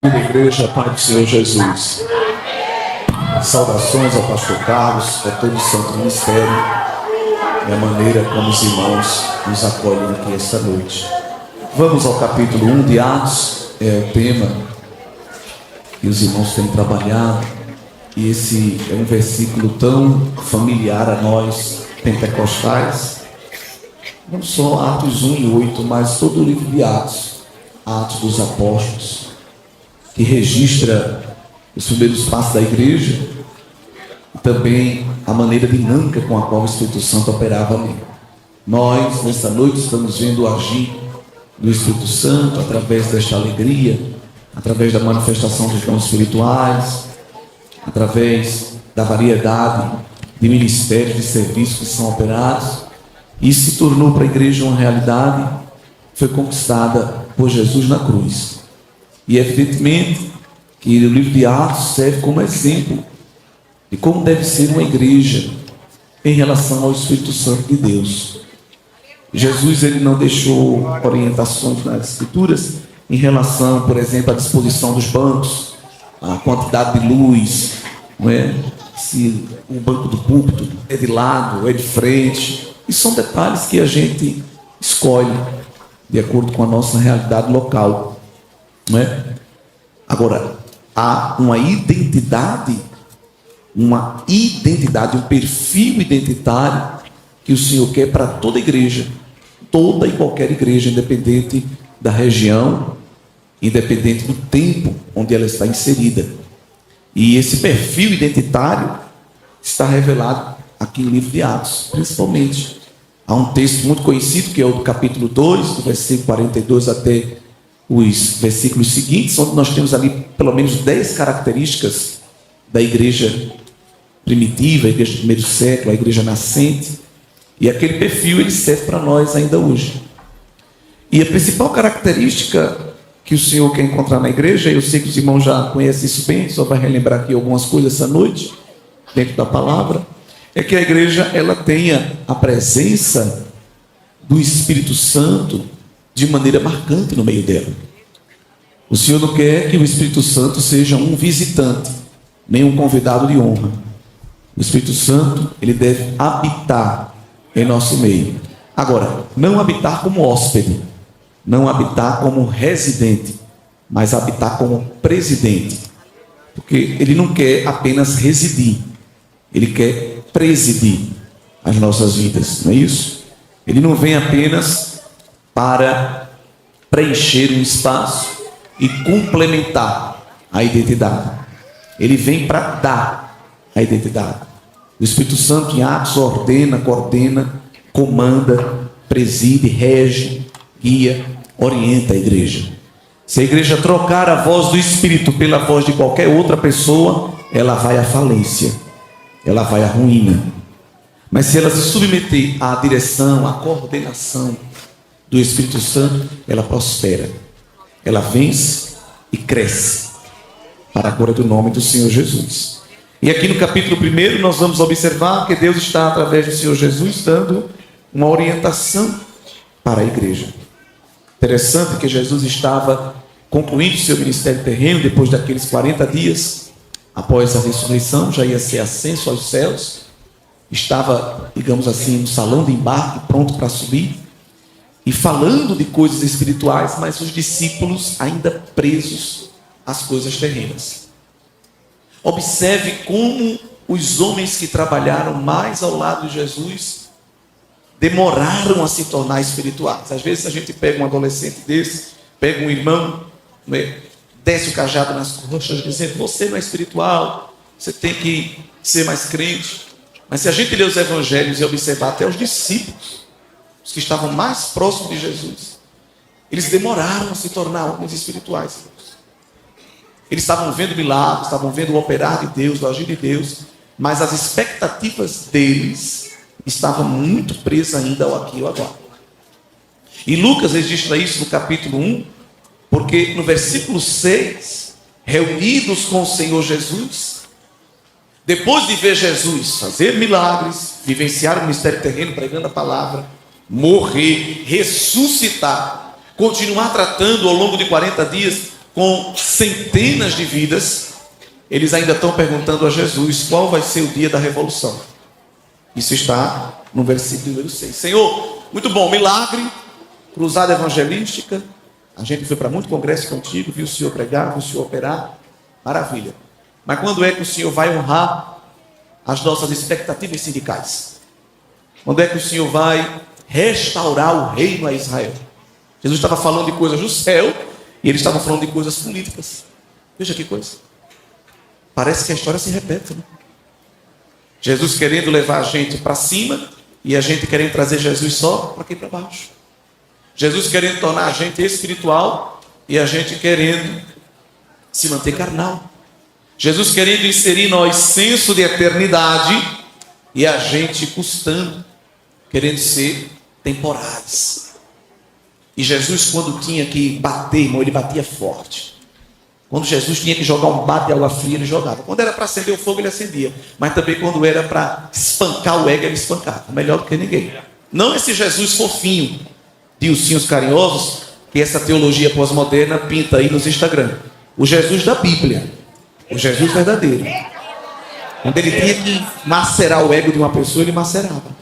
Da igreja, Pai do Senhor Jesus. Saudações ao pastor Carlos, a todo o santo ministério e a maneira como os irmãos nos acolhem aqui esta noite. Vamos ao capítulo 1 de Atos, é o tema que os irmãos têm trabalhado, e esse é um versículo tão familiar a nós pentecostais, não só Atos 1 e 8, mas todo o livro de Atos, Atos dos Apóstolos, que registra os primeiros passos da igreja e também a maneira dinâmica com a qual o Espírito Santo operava ali. Nós, nesta noite, estamos vendo o agir do Espírito Santo através desta alegria, através da manifestação dos dons espirituais, através da variedade de ministérios, de serviços que são operados. E se tornou para a igreja uma realidade, foi conquistada por Jesus na cruz. E evidentemente que o livro de Atos serve como exemplo de como deve ser uma igreja em relação ao Espírito Santo de Deus. Jesus, ele não deixou orientações nas Escrituras em relação, por exemplo, à disposição dos bancos, a quantidade de luz, não é? Se o banco do púlpito é de lado ou é de frente. E são detalhes que a gente escolhe de acordo com a nossa realidade local. Não é? Agora, há uma identidade, um perfil identitário que o Senhor quer para toda igreja, toda e qualquer igreja, independente da região, independente do tempo onde ela está inserida. E esse perfil identitário está revelado aqui no livro de Atos, principalmente. Há um texto muito conhecido, que é o do capítulo 2, do versículo 42 até os versículos seguintes, onde nós temos ali pelo menos 10 características da igreja primitiva, a igreja do primeiro século, a igreja nascente, e aquele perfil ele serve para nós ainda hoje. E a principal característica que o Senhor quer encontrar na igreja, eu sei que os irmãos já conhecem isso bem, só vai relembrar aqui algumas coisas essa noite, dentro da palavra, é que a igreja ela tenha a presença do Espírito Santo de maneira marcante no meio dela. O Senhor não quer que o Espírito Santo seja um visitante, nem um convidado de honra. O Espírito Santo, ele deve habitar em nosso meio. Agora, não habitar como hóspede, não habitar como residente, mas habitar como presidente. Porque ele não quer apenas residir, ele quer presidir as nossas vidas, não é isso? Ele não vem apenas para preencher um espaço e complementar a identidade. Ele vem para dar a identidade. O Espírito Santo em Atos ordena, coordena, comanda, preside, rege, guia, orienta a igreja. Se a igreja trocar a voz do Espírito pela voz de qualquer outra pessoa, ela vai à falência, ela vai à ruína. Mas se ela se submeter à direção, à coordenação do Espírito Santo, ela prospera, ela vence e cresce para a glória do nome do Senhor Jesus. E aqui no capítulo 1 nós vamos observar que Deus está, através do Senhor Jesus, dando uma orientação para a igreja. Interessante que Jesus estava concluindo seu ministério terreno depois daqueles 40 dias após a ressurreição, já ia ser ascenso aos céus, estava, digamos assim, no salão de embarque, pronto para subir, e falando de coisas espirituais, mas os discípulos ainda presos às coisas terrenas. Observe como os homens que trabalharam mais ao lado de Jesus demoraram a se tornar espirituais. Às vezes a gente pega um adolescente desse, pega um irmão, desce o cajado nas coxas, dizendo: você não é espiritual, você tem que ser mais crente. Mas se a gente ler os evangelhos e observar até os discípulos, os que estavam mais próximos de Jesus, eles demoraram a se tornar homens espirituais. Eles estavam vendo milagres, estavam vendo o operar de Deus, o agir de Deus, mas as expectativas deles estavam muito presas ainda ao aqui e ao agora. E Lucas registra isso no capítulo 1, porque no versículo 6, reunidos com o Senhor Jesus, depois de ver Jesus fazer milagres, vivenciar o ministério terreno, pregando a palavra, morrer, ressuscitar, continuar tratando ao longo de 40 dias com centenas de vidas, eles ainda estão perguntando a Jesus qual vai ser o dia da revolução. Isso está no versículo número 6. Senhor, muito bom, milagre, cruzada evangelística. A gente foi para muito congresso contigo, viu o Senhor pregar, viu o Senhor operar. Maravilha. Mas quando é que o Senhor vai honrar as nossas expectativas sindicais? Quando é que o Senhor vai restaurar o reino a Israel? Jesus estava falando de coisas do céu e eles estavam falando de coisas políticas. Veja que coisa. Parece que a história se repete, né? Jesus querendo levar a gente para cima e a gente querendo trazer Jesus só para aqui para baixo. Jesus querendo tornar a gente espiritual e a gente querendo se manter carnal. Jesus querendo inserir em nós senso de eternidade e a gente custando, querendo ser temporais. E Jesus, quando tinha que bater, irmão, ele batia forte. Quando Jesus tinha que jogar um bate de água fria, ele jogava. Quando era para acender o fogo, ele acendia. Mas também quando era para espancar o ego, ele espancava. Melhor do que ninguém. Não esse Jesus fofinho, de ursinhos carinhosos, que essa teologia pós-moderna pinta aí nos Instagram. O Jesus da Bíblia. O Jesus verdadeiro. Quando ele tinha que macerar o ego de uma pessoa, ele macerava.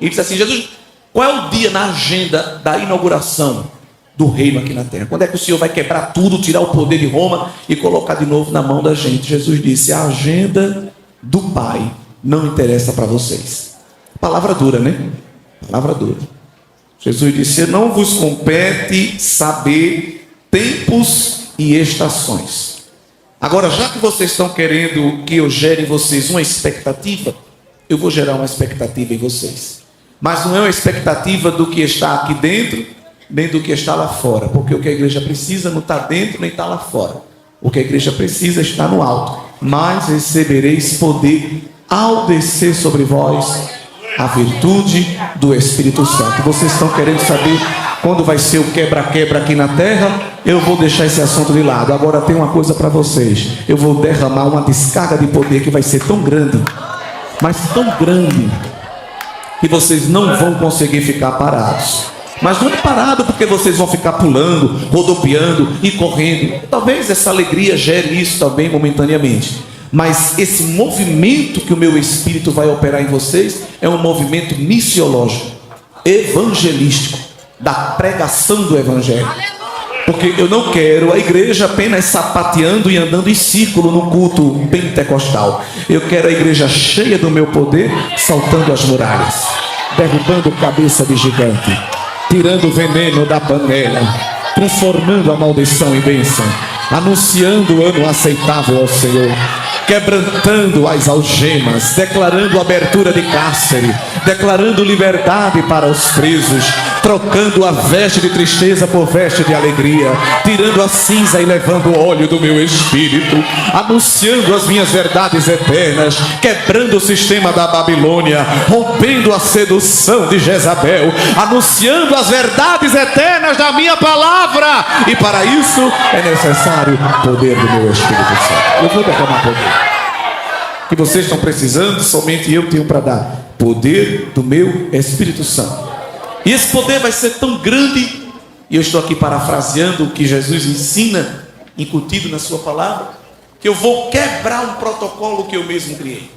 Ele disse assim: Jesus, qual é o dia na agenda da inauguração do reino aqui na terra? Quando é que o Senhor vai quebrar tudo, tirar o poder de Roma e colocar de novo na mão da gente? Jesus disse: a agenda do Pai não interessa para vocês. Palavra dura, né? Palavra dura. Jesus disse: não vos compete saber tempos e estações. Agora, já que vocês estão querendo que eu gere em vocês uma expectativa, eu vou gerar uma expectativa em vocês. Mas não é uma expectativa do que está aqui dentro, nem do que está lá fora. Porque o que a igreja precisa não está dentro, nem está lá fora. O que a igreja precisa está no alto. Mas recebereis poder ao descer sobre vós a virtude do Espírito Santo. Vocês estão querendo saber quando vai ser o quebra-quebra aqui na terra? Eu vou deixar esse assunto de lado. Agora tem uma coisa para vocês. Eu vou derramar uma descarga de poder que vai ser tão grande, mas tão grande, que vocês não vão conseguir ficar parados. Mas não é parado porque vocês vão ficar pulando, rodopiando e correndo. Talvez essa alegria gere isso também momentaneamente. Mas esse movimento que o meu Espírito vai operar em vocês é um movimento missiológico, evangelístico, da pregação do Evangelho. Porque eu não quero a igreja apenas sapateando e andando em círculo no culto pentecostal. Eu quero a igreja cheia do meu poder, saltando as muralhas, derrubando cabeça de gigante, tirando o veneno da panela, transformando a maldição em bênção, anunciando o ano aceitável ao Senhor, quebrantando as algemas, declarando abertura de cárcere, declarando liberdade para os presos, trocando a veste de tristeza por veste de alegria, tirando a cinza e levando o óleo do meu espírito, anunciando as minhas verdades eternas, quebrando o sistema da Babilônia, rompendo a sedução de Jezabel, anunciando as verdades eternas da minha palavra. E para isso é necessário o poder do meu Espírito Santo. Eu vou derramar poder que vocês estão precisando, somente eu tenho para dar. Poder do meu Espírito Santo. E esse poder vai ser tão grande, e eu estou aqui parafraseando o que Jesus ensina, incutido na sua palavra, que eu vou quebrar um protocolo que eu mesmo criei.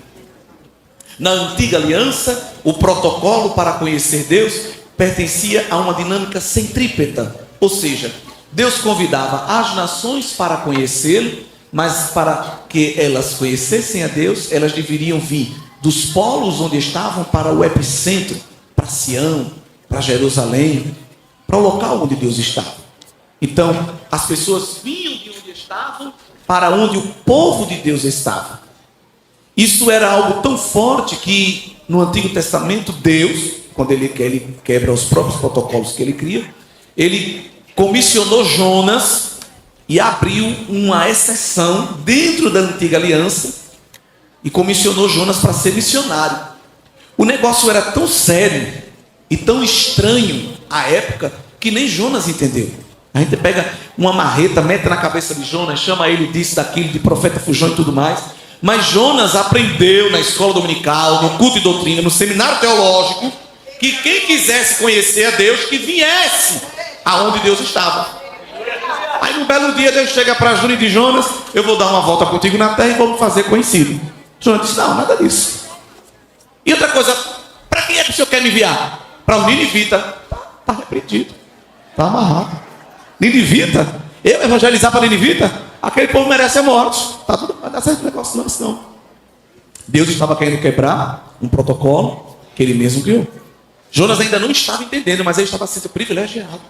Na antiga aliança, o protocolo para conhecer Deus pertencia a uma dinâmica centrípeta, ou seja, Deus convidava as nações para conhecê-lo, mas para que elas conhecessem a Deus, elas deveriam vir dos polos onde estavam para o epicentro, para Sião, para Jerusalém, para o local onde Deus estava. Então, as pessoas vinham de onde estavam para onde o povo de Deus estava. Isso era algo tão forte que no Antigo Testamento Deus, quando ele quebra os próprios protocolos que ele cria, ele comissionou Jonas e abriu uma exceção dentro da antiga aliança e comissionou Jonas para ser missionário. O negócio era tão sério e tão estranho à época que nem Jonas entendeu. A gente pega uma marreta, mete na cabeça de Jonas, chama ele disso, daquilo, de profeta fujão e tudo mais. Mas Jonas aprendeu na escola dominical, no culto de doutrina, no seminário teológico, que quem quisesse conhecer a Deus, que viesse aonde Deus estava. Aí no belo dia Deus chega para Júnior e diz: Jonas, eu vou dar uma volta contigo na terra e vou me fazer conhecido. Jonas disse: não, nada disso. E outra coisa, para quem é que o senhor quer me enviar? Para o Ninivita. Está repreendido, está amarrado. Ninivita? Eu evangelizar para Ninivita? Aquele povo merece a morte. Tá tudo, vai dar certo o negócio, não, senão. Deus estava querendo quebrar um protocolo que ele mesmo criou. Jonas ainda não estava entendendo, mas ele estava sendo privilegiado.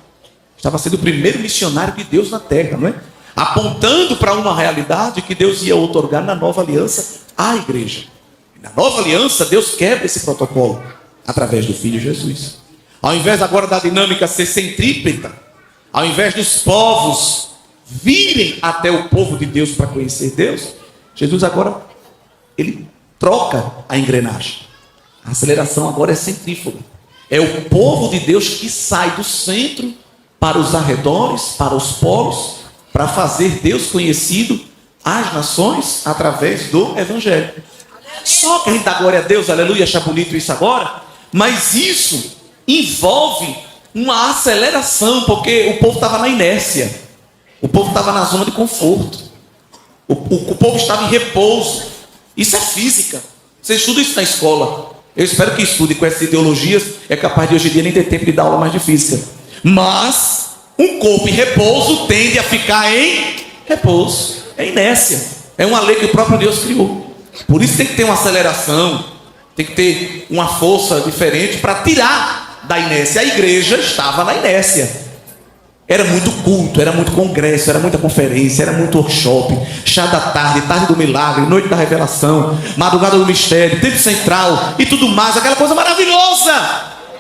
Estava sendo o primeiro missionário de Deus na terra, não é? Apontando para uma realidade que Deus ia outorgar na nova aliança à igreja. Na nova aliança, Deus quebra esse protocolo através do Filho Jesus. Ao invés agora da dinâmica ser centrípeta, ao invés dos povos virem até o povo de Deus para conhecer Deus, Jesus agora, ele troca a engrenagem. A aceleração agora é centrífuga. É o povo de Deus que sai do centro para os arredores, para os polos, para fazer Deus conhecido às nações através do Evangelho. Só que a gente dá glória a Deus, aleluia, acha bonito isso agora, mas isso envolve uma aceleração, porque o povo estava na inércia, o povo estava na zona de conforto, o povo estava em repouso. Isso é física. Você estuda isso na escola. Eu espero que estude com essas ideologias. É capaz de hoje em dia nem ter tempo de dar aula mais de física. Mas um corpo em repouso tende a ficar em repouso. É inércia. É uma lei que o próprio Deus criou. Por isso tem que ter uma aceleração, tem que ter uma força diferente para tirar da inércia. A igreja estava na inércia. Era muito culto, era muito congresso, era muita conferência, era muito workshop, chá da tarde, tarde do milagre, noite da revelação, madrugada do mistério, tempo central e tudo mais, aquela coisa maravilhosa.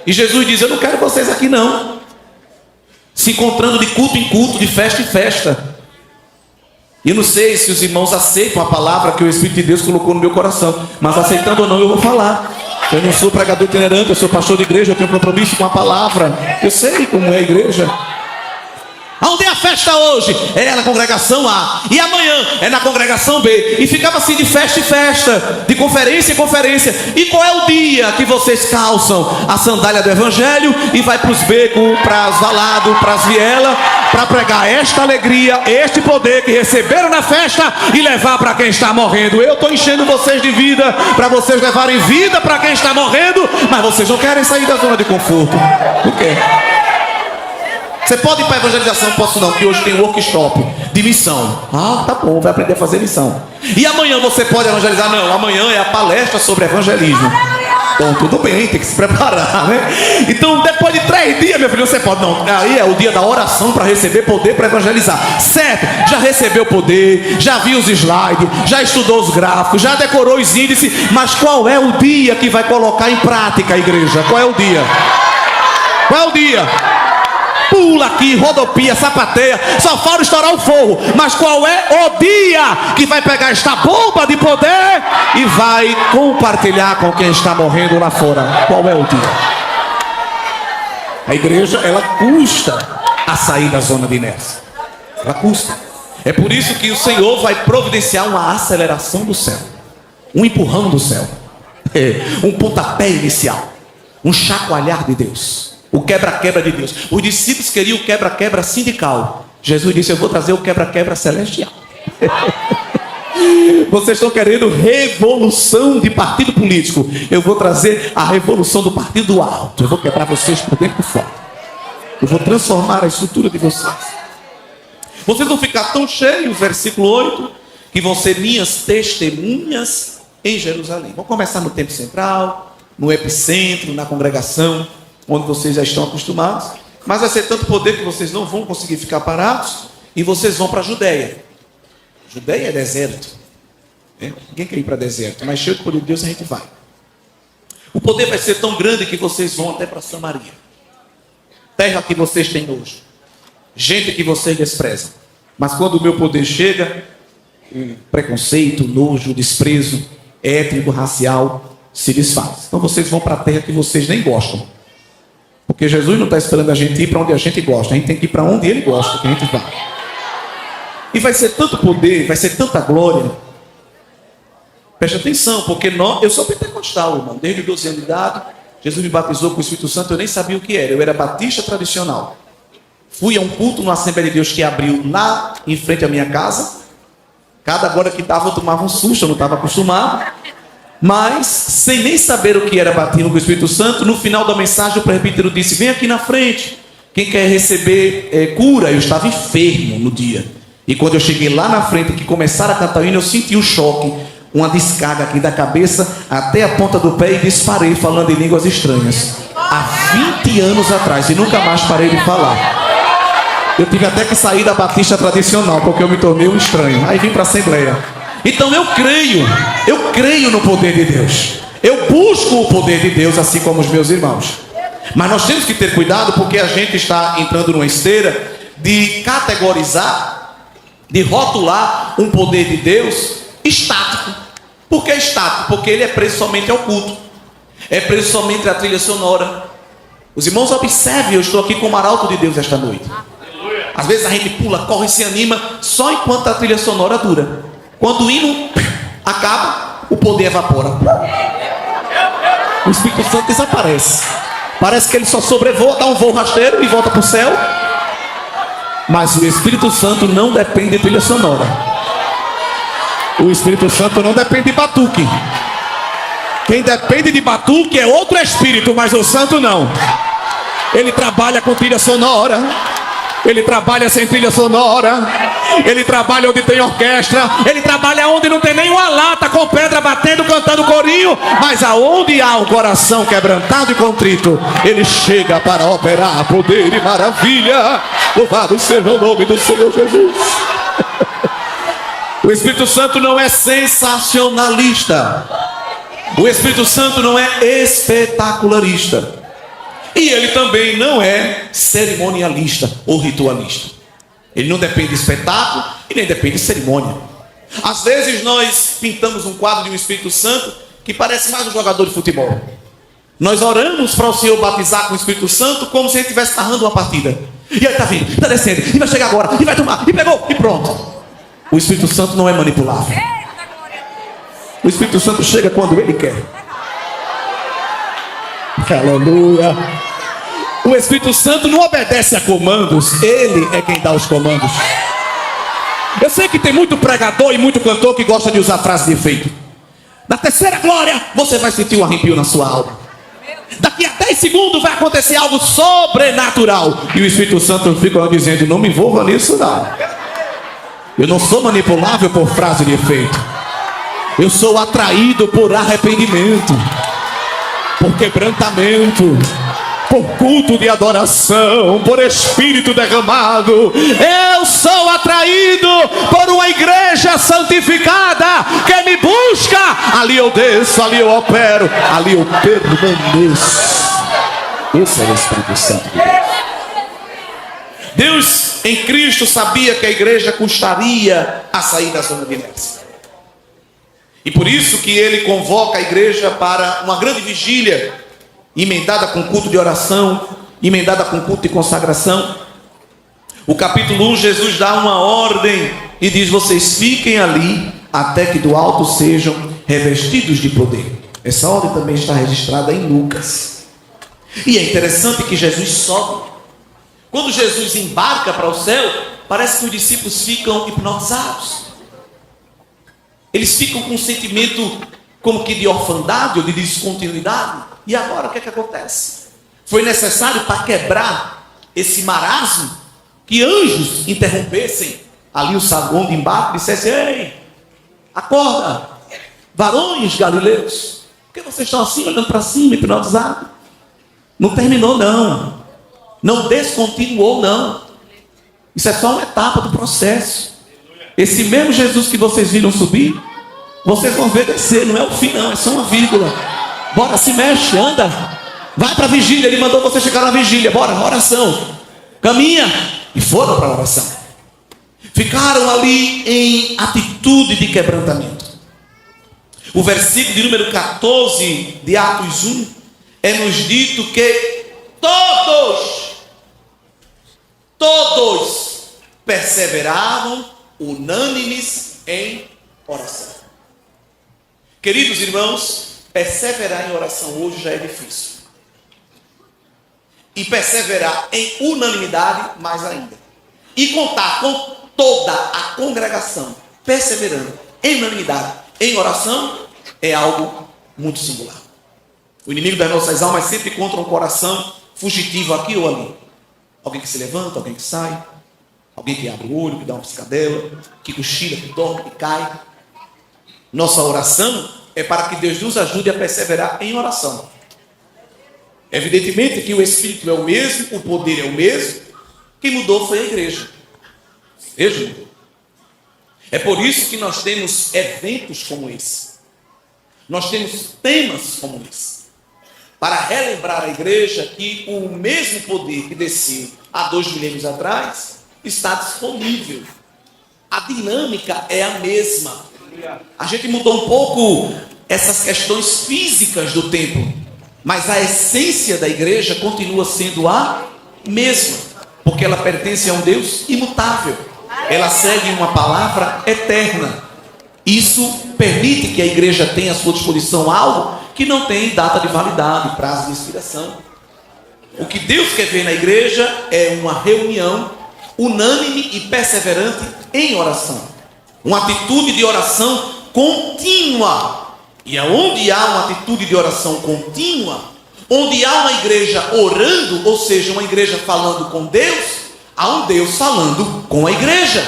E Jesus diz: eu não quero vocês aqui não, se encontrando de culto em culto, de festa em festa. E eu não sei se os irmãos aceitam a palavra que o Espírito de Deus colocou no meu coração, mas aceitando ou não, eu vou falar. Eu não sou pregador itinerante, eu sou pastor de igreja, eu tenho compromisso com a palavra. Eu sei como é a igreja. Aonde é a festa hoje? É na congregação A. E amanhã é na congregação B. E ficava assim de festa em festa, de conferência em conferência. E qual é o dia que vocês calçam a sandália do evangelho e vai para os becos, para as valadas, para as vielas, para pregar esta alegria, este poder que receberam na festa e levar para quem está morrendo? Eu estou enchendo vocês de vida para vocês levarem vida para quem está morrendo, mas vocês não querem sair da zona de conforto. Por quê? Você pode ir para a evangelização? Posso não, porque hoje tem workshop de missão. Ah, tá bom, vai aprender a fazer missão. E amanhã você pode evangelizar? Não, amanhã é a palestra sobre evangelismo. Bom, tudo bem, tem que se preparar, né? Então, depois de 3 dias, meu filho, você pode. Não, aí é o dia da oração para receber poder para evangelizar. Certo, já recebeu poder, já viu os slides, já estudou os gráficos, já decorou os índices. Mas qual é o dia que vai colocar em prática a igreja? Qual é o dia? Qual é o dia? Pula aqui, rodopia, sapateia, só falta estourar o fogo. Mas qual é o dia que vai pegar esta bomba de poder e vai compartilhar com quem está morrendo lá fora? Qual é o dia? A igreja, ela custa a sair da zona de inércia. Ela custa. É por isso que o Senhor vai providenciar uma aceleração do céu, um empurrão do céu, um pontapé inicial, um chacoalhar de Deus. O quebra-quebra de Deus. Os discípulos queriam o quebra-quebra sindical. Jesus disse: eu vou trazer o quebra-quebra celestial. Vocês estão querendo revolução de partido político. Eu vou trazer a revolução do partido alto. Eu vou quebrar vocês por dentro e por fora. Eu vou transformar a estrutura de vocês. Vocês vão ficar tão cheios, versículo 8, que vão ser minhas testemunhas em Jerusalém. Vamos começar no tempo central, no epicentro, na congregação, onde vocês já estão acostumados, mas vai ser tanto poder que vocês não vão conseguir ficar parados, e vocês vão para a Judéia. Judéia é deserto, ninguém quer ir para deserto, mas cheio de poder de Deus a gente vai. O poder vai ser tão grande que vocês vão até para Samaria, terra que vocês têm nojo, gente que vocês desprezam, mas quando o meu poder chega, preconceito, nojo, desprezo étnico, racial se desfaz. Então vocês vão para a terra que vocês nem gostam. Porque Jesus não está esperando a gente ir para onde a gente gosta. A gente tem que ir para onde Ele gosta que a gente vai. E vai ser tanto poder, vai ser tanta glória. Preste atenção, porque eu sou pentecostal, irmão. Desde os 12 anos de idade, Jesus me batizou com o Espírito Santo. Eu nem sabia o que era. Eu era batista tradicional. Fui a um culto na Assembleia de Deus que abriu lá em frente à minha casa. Cada agora que dava eu tomava um susto, eu não estava acostumado. Mas, sem nem saber o que era batismo com o Espírito Santo, no final da mensagem o presbítero disse: vem aqui na frente, quem quer receber cura. Eu estava enfermo no dia. E quando eu cheguei lá na frente, que começaram a cantar o hino, eu senti um choque, uma descarga aqui da cabeça até a ponta do pé e disparei falando em línguas estranhas. Há 20 anos atrás, e nunca mais parei de falar. Eu tive até que sair da batista tradicional, porque eu me tornei um estranho. Aí vim para a Assembleia. Então eu creio no poder de Deus. Eu busco o poder de Deus, assim como os meus irmãos. Mas nós temos que ter cuidado, porque a gente está entrando numa esteira de categorizar, de rotular um poder de Deus estático. Por que estático? Porque ele é preso somente ao culto, é preso somente à trilha sonora. Os irmãos observem, eu estou aqui como arauto de Deus esta noite. Às vezes a gente pula, corre e se anima só enquanto a trilha sonora dura. Quando o hino acaba, o poder evapora. O Espírito Santo desaparece. Parece que ele só sobrevoa, dá um voo rasteiro e volta para o céu. Mas o Espírito Santo não depende de trilha sonora. O Espírito Santo não depende de batuque. Quem depende de batuque é outro espírito, mas o Santo não. Ele trabalha com trilha sonora. Ele trabalha sem trilha sonora. Ele trabalha onde tem orquestra. Ele trabalha onde não tem nenhuma lata com pedra batendo, cantando corinho. Mas aonde há um coração quebrantado e contrito, ele chega para operar poder e maravilha. Louvado seja o nome do Senhor Jesus. O Espírito Santo não é sensacionalista. O Espírito Santo não é espetacularista. E ele também não é cerimonialista ou ritualista. Ele não depende de espetáculo e nem depende de cerimônia. Às vezes nós pintamos um quadro de um Espírito Santo que parece mais um jogador de futebol. Nós oramos para o Senhor batizar com o Espírito Santo como se ele estivesse narrando uma partida. E ele está vindo, está descendo, e vai chegar agora, e vai tomar, e pegou, e pronto. O Espírito Santo não é manipulável. O Espírito Santo chega quando ele quer. Aleluia. O Espírito Santo não obedece a comandos, ele é quem dá os comandos. Eu sei que tem muito pregador e muito cantor que gosta de usar frase de efeito. Na terceira glória, você vai sentir um arrepio na sua alma. Daqui a 10 segundos vai acontecer algo sobrenatural. E o Espírito Santo fica dizendo: não me envolva nisso não. Eu não sou manipulável por frase de efeito. Eu sou atraído por arrependimento, por quebrantamento, por culto de adoração, por espírito derramado. Eu sou atraído por uma igreja santificada que me busca. Ali eu desço, ali eu opero, ali eu permaneço. Esse é o Espírito Santo de Deus. Deus em Cristo sabia que a igreja custaria a sair da zona de inércia. E por isso que ele convoca a igreja para uma grande vigília, emendada com culto de oração, emendada com culto de consagração. O capítulo 1, Jesus dá uma ordem e diz: vocês fiquem ali até que do alto sejam revestidos de poder. Essa ordem também está registrada em Lucas. E é interessante que Jesus sobe. Quando Jesus embarca para o céu, parece que os discípulos ficam hipnotizados. Eles ficam com um sentimento como que de orfandade ou de descontinuidade. E agora o que é que acontece? Foi necessário para quebrar esse marasmo que anjos interrompessem ali o saguão de embarque e dissessem: ei, acorda, varões galileus, por que vocês estão assim olhando para cima, hipnotizados? Não terminou não, não descontinuou não. Isso é só uma etapa do processo. Esse mesmo Jesus que vocês viram subir, vocês vão ver descer, não é o fim não, é só uma vírgula. Bora, se mexe, anda, vai para a vigília. Ele mandou você chegar na vigília, bora, oração, caminha. E foram para a oração. Ficaram ali em atitude de quebrantamento. O versículo de número 14 de Atos 1 é nos dito que todos perseveravam unânimes em oração. Queridos irmãos, perseverar em oração hoje já é difícil. e perseverar em unanimidade, mais ainda. E contar com toda a congregação perseverando em unanimidade, em oração, é algo muito singular. O inimigo das nossas almas sempre encontra um coração fugitivo aqui ou ali. Alguém que se levanta, alguém que sai, alguém que abre o olho, que dá uma piscadela, que cochila, que dorme, que cai. Nossa oração é para que Deus nos ajude a perseverar em oração. Evidentemente que o Espírito é o mesmo, o poder é o mesmo. Quem mudou foi a igreja. A igreja mudou. É por isso que nós temos eventos como esse. Nós temos temas como esse. Para relembrar a igreja que o mesmo poder que desceu há 2 milênios atrás está disponível. A dinâmica é a mesma. A gente mudou um pouco essas questões físicas do templo, mas a essência da igreja continua sendo a mesma, porque ela pertence a um Deus imutável. Ela segue uma palavra eterna. Isso permite que a igreja tenha à sua disposição algo que não tem data de validade, prazo de expiração. O que Deus quer ver na igreja é uma reunião unânime e perseverante em oração. Uma atitude de oração contínua. E aonde há uma atitude de oração contínua, onde há uma igreja orando, ou seja, uma igreja falando com Deus, há um Deus falando com a igreja.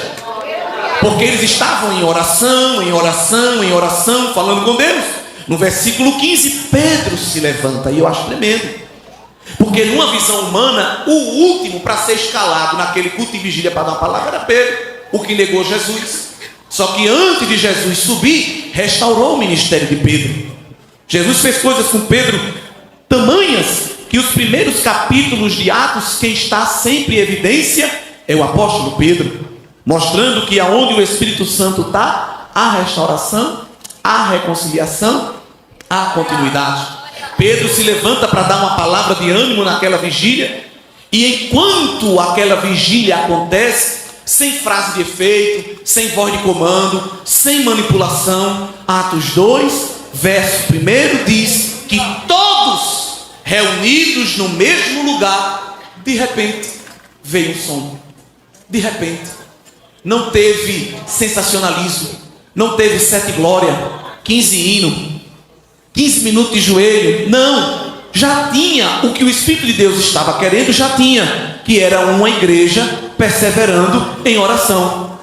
Porque eles estavam em oração, em oração, em oração, falando com Deus. No versículo 15, Pedro se levanta, e eu acho tremendo. Porque numa visão humana, o último para ser escalado naquele culto de vigília para dar uma palavra era Pedro, o que negou Jesus. Só que antes de Jesus subir, restaurou o ministério de Pedro. Jesus fez coisas com Pedro tamanhas que os primeiros capítulos de Atos, quem está sempre em evidência é o apóstolo Pedro, mostrando que aonde o Espírito Santo está, há restauração, há reconciliação, há continuidade. Pedro se levanta para dar uma palavra de ânimo naquela vigília, e enquanto aquela vigília acontece, sem frase de efeito, sem voz de comando, sem manipulação, Atos 2, verso 1 diz que todos reunidos no mesmo lugar, de repente veio um som. De repente, não teve sensacionalismo, não teve 7 glória, 15 hino, 15 minutos de joelho, não, já tinha o que o Espírito de Deus estava querendo, já tinha, que era uma igreja perseverando em oração.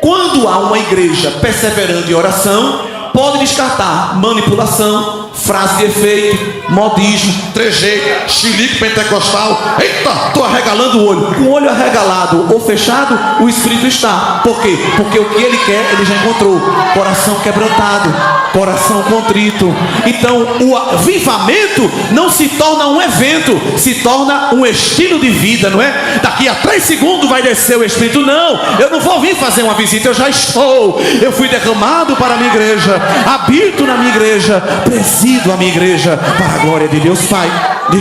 Quando há uma igreja perseverando em oração, pode descartar manipulação, frase de efeito, modismo, trejeito, chilique pentecostal. Eita, estou arregalando o olho. Com o olho arregalado ou fechado, o Espírito está. Por quê? Porque o que ele quer, ele já encontrou. Coração quebrantado, coração contrito. Então, o avivamento não se torna um evento, se torna um estilo de vida, não é? Daqui a 3 segundos vai descer o Espírito. Não, eu não vou vir fazer uma visita, eu já estou. Eu fui derramado para a minha igreja, habito na minha igreja, presido a minha igreja para a glória de Deus Pai. De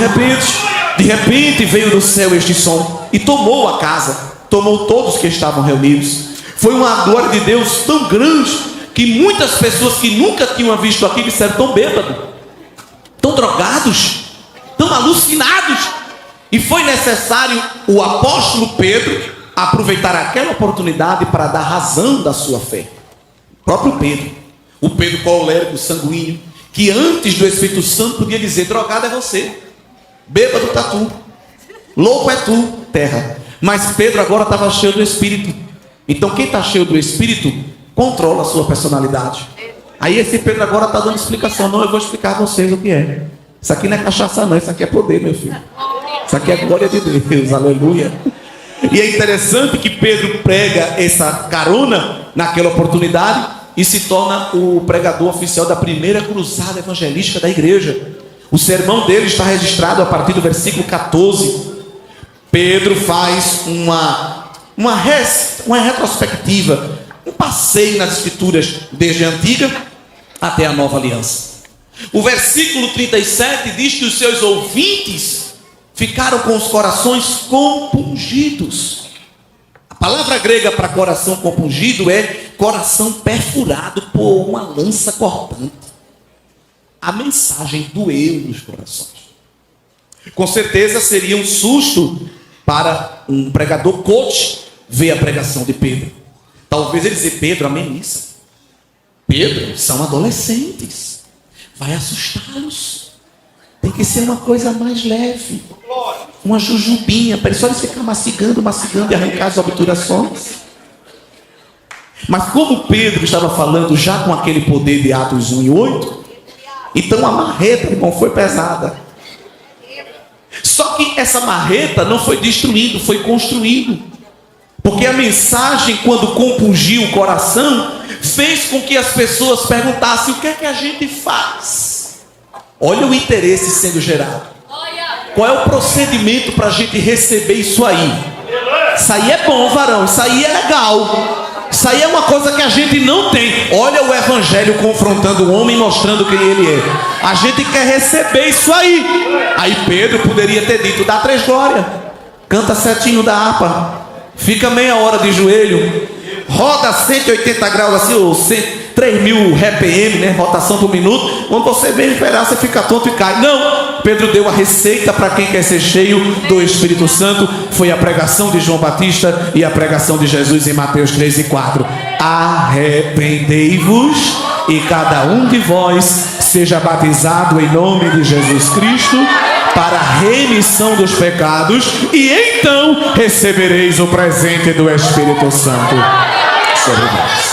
repente veio do céu este som e tomou a casa, tomou todos que estavam reunidos. Foi uma glória de Deus tão grande que muitas pessoas que nunca tinham visto aqui disseram: tão bêbados, tão drogados, tão alucinados. E foi necessário o apóstolo Pedro aproveitar aquela oportunidade para dar razão da sua fé. O próprio Pedro, o Pedro colérico, sanguíneo, que antes do Espírito Santo podia dizer: drogado é você, bêbado está tu, louco é tu, terra. Mas Pedro agora estava cheio do Espírito. Então quem está cheio do Espírito controla a sua personalidade. Aí esse Pedro agora está dando explicação. Não, eu vou explicar a vocês o que é. Isso aqui não é cachaça não, isso aqui é poder, meu filho. Isso aqui é glória de Deus, aleluia. E é interessante que Pedro prega essa carona naquela oportunidade e se torna o pregador oficial da primeira cruzada evangelística da igreja. O sermão dele está registrado a partir do versículo 14. Pedro faz uma retrospectiva, um passeio nas escrituras desde a antiga até a nova aliança. O versículo 37 diz que os seus ouvintes ficaram com os corações compungidos. A palavra grega para coração compungido é coração perfurado por uma lança cortante. A mensagem doeu nos corações. Com certeza seria um susto para um pregador coach ver a pregação de Pedro. Talvez ele dizer: Pedro, amém nisso. Pedro, são adolescentes, vai assustá-los. Tem que ser uma coisa mais leve, uma jujubinha, para eles só ficar mastigando e arrancar as obturações. Mas como Pedro estava falando já com aquele poder de Atos 1 e 8, então a marreta, irmão, foi pesada. Só que essa marreta não foi destruindo, foi construindo. Porque a mensagem, quando compungiu o coração, fez com que as pessoas perguntassem: o que é que a gente faz? Olha o interesse sendo gerado. Qual é o procedimento para a gente receber isso aí? Isso aí é bom, varão, isso aí é legal. Isso aí é uma coisa que a gente não tem. Olha o evangelho confrontando o homem, mostrando quem ele é. A gente quer receber isso aí. Aí Pedro poderia ter dito: dá 3 glórias, canta setinho da harpa, fica meia hora de joelho, roda 180 graus assim, ou 3.000 RPM, né? Rotação por minuto. Quando você vem esperar, você fica tonto e cai. Não, Pedro deu a receita para quem quer ser cheio do Espírito Santo. Foi a pregação de João Batista e a pregação de Jesus em Mateus 3:4. Arrependei-vos e cada um de vós seja batizado em nome de Jesus Cristo para a remissão dos pecados, e então recebereis o presente do Espírito Santo sobre vós.